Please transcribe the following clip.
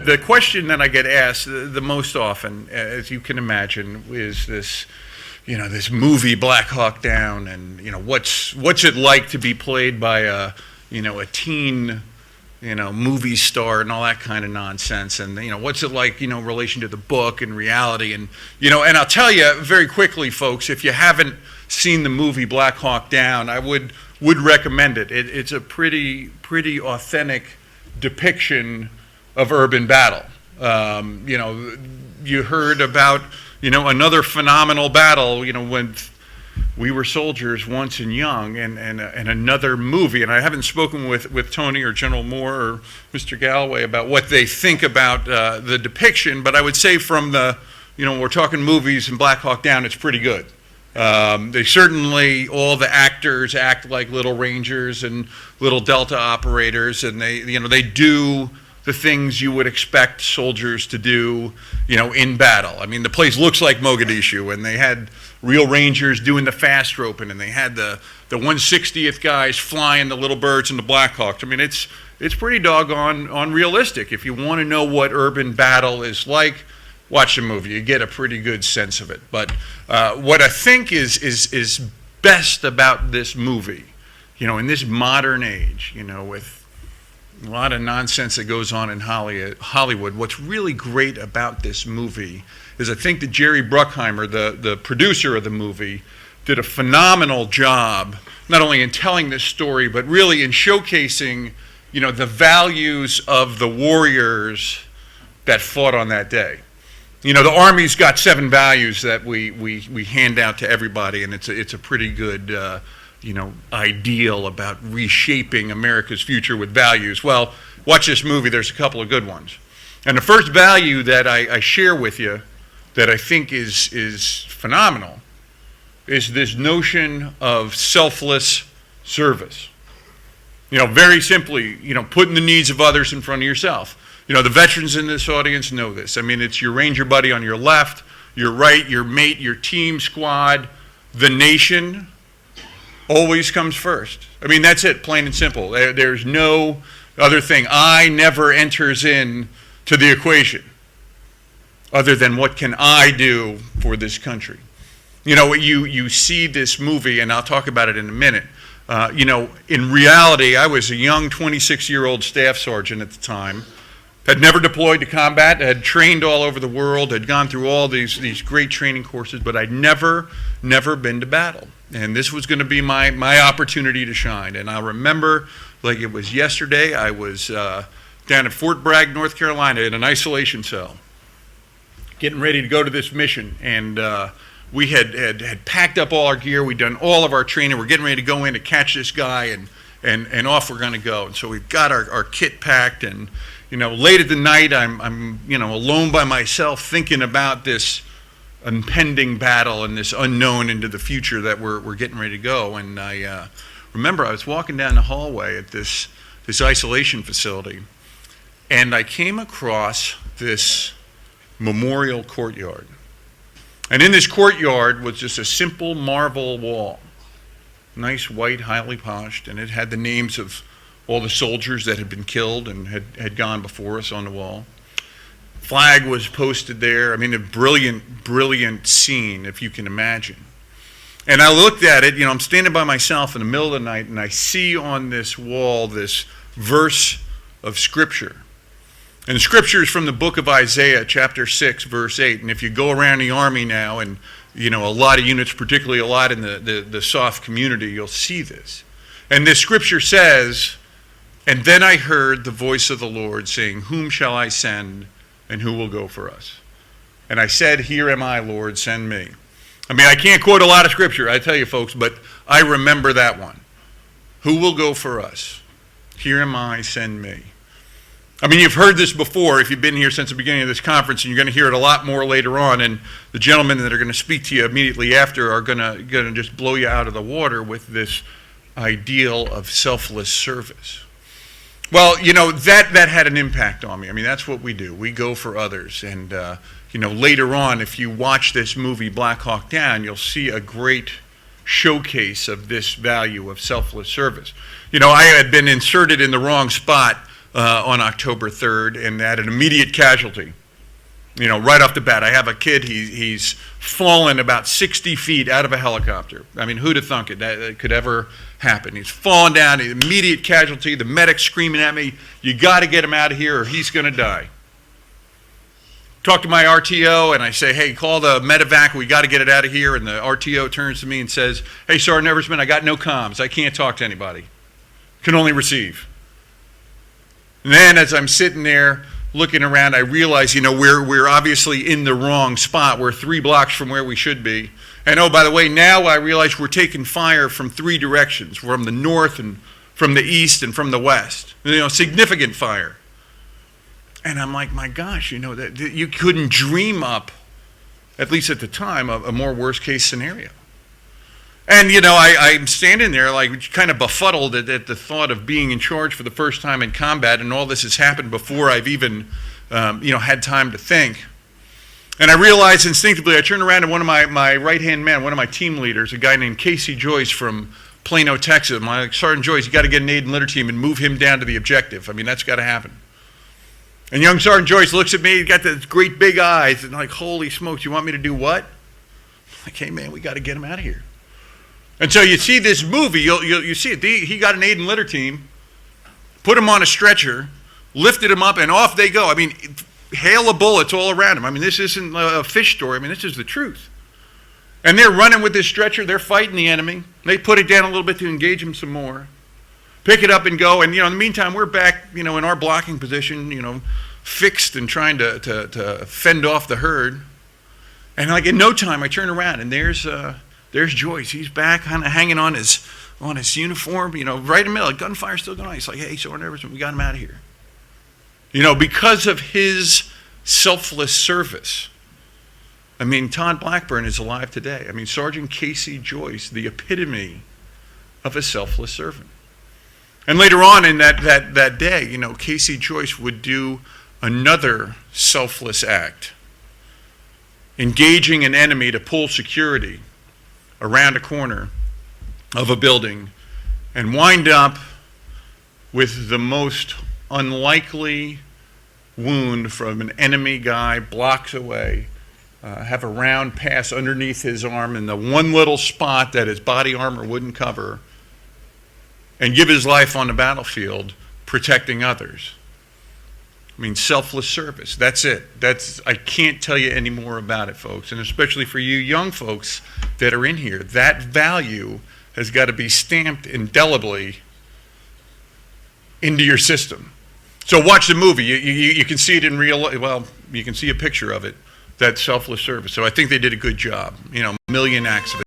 the question that I get asked the most often, as you can imagine, is this, this movie Black Hawk Down, and what's it like to be played by a teen, movie star and all that kind of nonsense, and what's it like, in relation to the book and reality, and and I'll tell you very quickly, folks, if you haven't seen the movie Black Hawk Down, I would recommend it. It's a pretty authentic depiction of urban battle. You heard about another phenomenal battle, when we were soldiers once and young, and another movie. And I haven't spoken with Tony or General Moore or Mr. Galloway about what they think about the depiction, but I would say from the, when we're talking movies and Black Hawk Down, it's pretty good. They certainly, all the actors act like little Rangers and little Delta operators, and they do the things you would expect soldiers to do, in battle. I mean, the place looks like Mogadishu, and they had real Rangers doing the fast roping, and they had the 160th guys flying the little birds and the Black Hawks. I mean, it's pretty doggone realistic. If you want to know what urban battle is like, watch the movie. You get a pretty good sense of it. But what I think is best about this movie, in this modern age, with a lot of nonsense that goes on in Hollywood, what's really great about this movie is I think that Jerry Bruckheimer, the producer of the movie, did a phenomenal job, not only in telling this story, but really in showcasing, the values of the warriors that fought on that day. The Army's got 7 values that we hand out to everybody, and it's a pretty good ideal about reshaping America's future with values. Well, watch this movie, there's a couple of good ones. And the first value that I share with you that I think is phenomenal is this notion of selfless service. Very simply, putting the needs of others in front of yourself. The veterans in this audience know this. I mean, it's your Ranger buddy on your left, your right, your mate, your team, squad, the nation always comes first. I mean, that's it, plain and simple. There's no other thing. I never enters in to the equation other than what can I do for this country. You see this movie, and I'll talk about it in a minute. In reality, I was a young 26-year-old staff sergeant at the time, had never deployed to combat, had trained all over the world, had gone through all these great training courses, but I'd never been to battle. And this was going to be my opportunity to shine. And I remember, like it was yesterday, I was down at Fort Bragg, North Carolina, in an isolation cell, getting ready to go to this mission. And we had packed up all our gear. We'd done all of our training. We're getting ready to go in to catch this guy, and off we're going to go. And so we've got our kit packed, and late at the night, I'm alone by myself thinking about this impending battle and this unknown into the future that we're getting ready to go. And I remember I was walking down the hallway at this isolation facility, and I came across this memorial courtyard. And in this courtyard was just a simple marble wall, nice white, highly polished, and it had the names of all the soldiers that had been killed and had gone before us on the wall. Flag was posted there. I mean, a brilliant scene, if you can imagine. And I looked at it, I'm standing by myself in the middle of the night, and I see on this wall this verse of Scripture. And the Scripture is from the book of Isaiah, chapter 6, verse 8. And if you go around the Army now, and a lot of units, particularly a lot in the soft community, you'll see this. And this Scripture says, "And then I heard the voice of the Lord saying, 'Whom shall I send, and who will go for us?' And I said, 'Here am I, Lord, send me.'" I mean, I can't quote a lot of Scripture, I tell you folks, but I remember that one. Who will go for us? Here am I, send me. I mean, you've heard this before if you've been here since the beginning of this conference, and you're going to hear it a lot more later on, and the gentlemen that are going to speak to you immediately after are going to just blow you out of the water with this ideal of selfless service. Well, that had an impact on me. I mean, that's what we do. We go for others. And, later on, if you watch this movie, Black Hawk Down, you'll see a great showcase of this value of selfless service. I had been inserted in the wrong spot on October 3rd and had an immediate casualty. Right off the bat, I have a kid, he's fallen about 60 feet out of a helicopter. I mean, who'd have thunk it, that could ever happen? He's fallen down, immediate casualty, the medic's screaming at me, you got to get him out of here or he's going to die. Talk to my RTO and I say, hey, call the medevac, we got to get it out of here. And the RTO turns to me and says, hey, Sergeant Eversmann, I got no comms, I can't talk to anybody, can only receive. And then as I'm sitting there, looking around, I realize, we're obviously in the wrong spot. We're 3 blocks from where we should be. And oh, by the way, now I realize we're taking fire from 3 directions, from the north and from the east and from the west. Significant fire. And I'm like, my gosh, that you couldn't dream up, at least at the time, a more worst case scenario. And, I'm standing there like kind of befuddled at the thought of being in charge for the first time in combat, and all this has happened before I've even, had time to think. And I realized instinctively, I turned around to one of my right-hand men, one of my team leaders, a guy named Casey Joyce from Plano, Texas. I'm like, Sergeant Joyce, you got to get an aid and litter team and move him down to the objective. I mean, that's got to happen. And young Sergeant Joyce looks at me, he's got those great big eyes, and like, holy smokes, you want me to do what? I'm like, hey man, we got to get him out of here. And so you see this movie, you see it. He got an aid and litter team, put him on a stretcher, lifted him up, and off they go. I mean, hail of bullets all around him. I mean, this isn't a fish story. I mean, this is the truth. And they're running with this stretcher. They're fighting the enemy. They put it down a little bit to engage him some more. Pick it up and go. And, in the meantime, we're back, in our blocking position, fixed and trying to fend off the herd. And like in no time, I turn around, and there's Joyce. He's back, kind of hanging on his uniform, right in the middle. Gunfire's still going on. He's like, hey, Sergeant Eversmann, we got him out of here. Because of his selfless service. I mean, Todd Blackburn is alive today. I mean, Sergeant Casey Joyce, the epitome of a selfless servant. And later on in that day, Casey Joyce would do another selfless act, engaging an enemy to pull security around a corner of a building and wind up with the most unlikely wound from an enemy guy blocks away, have a round pass underneath his arm in the one little spot that his body armor wouldn't cover, and give his life on the battlefield protecting others. I mean, selfless service, that's it. I can't tell you any more about it, folks. And especially for you young folks that are in here, that value has got to be stamped indelibly into your system. So watch the movie. You can see it in real life. Well, you can see a picture of it, that selfless service. So I think they did a good job. A million acts of it.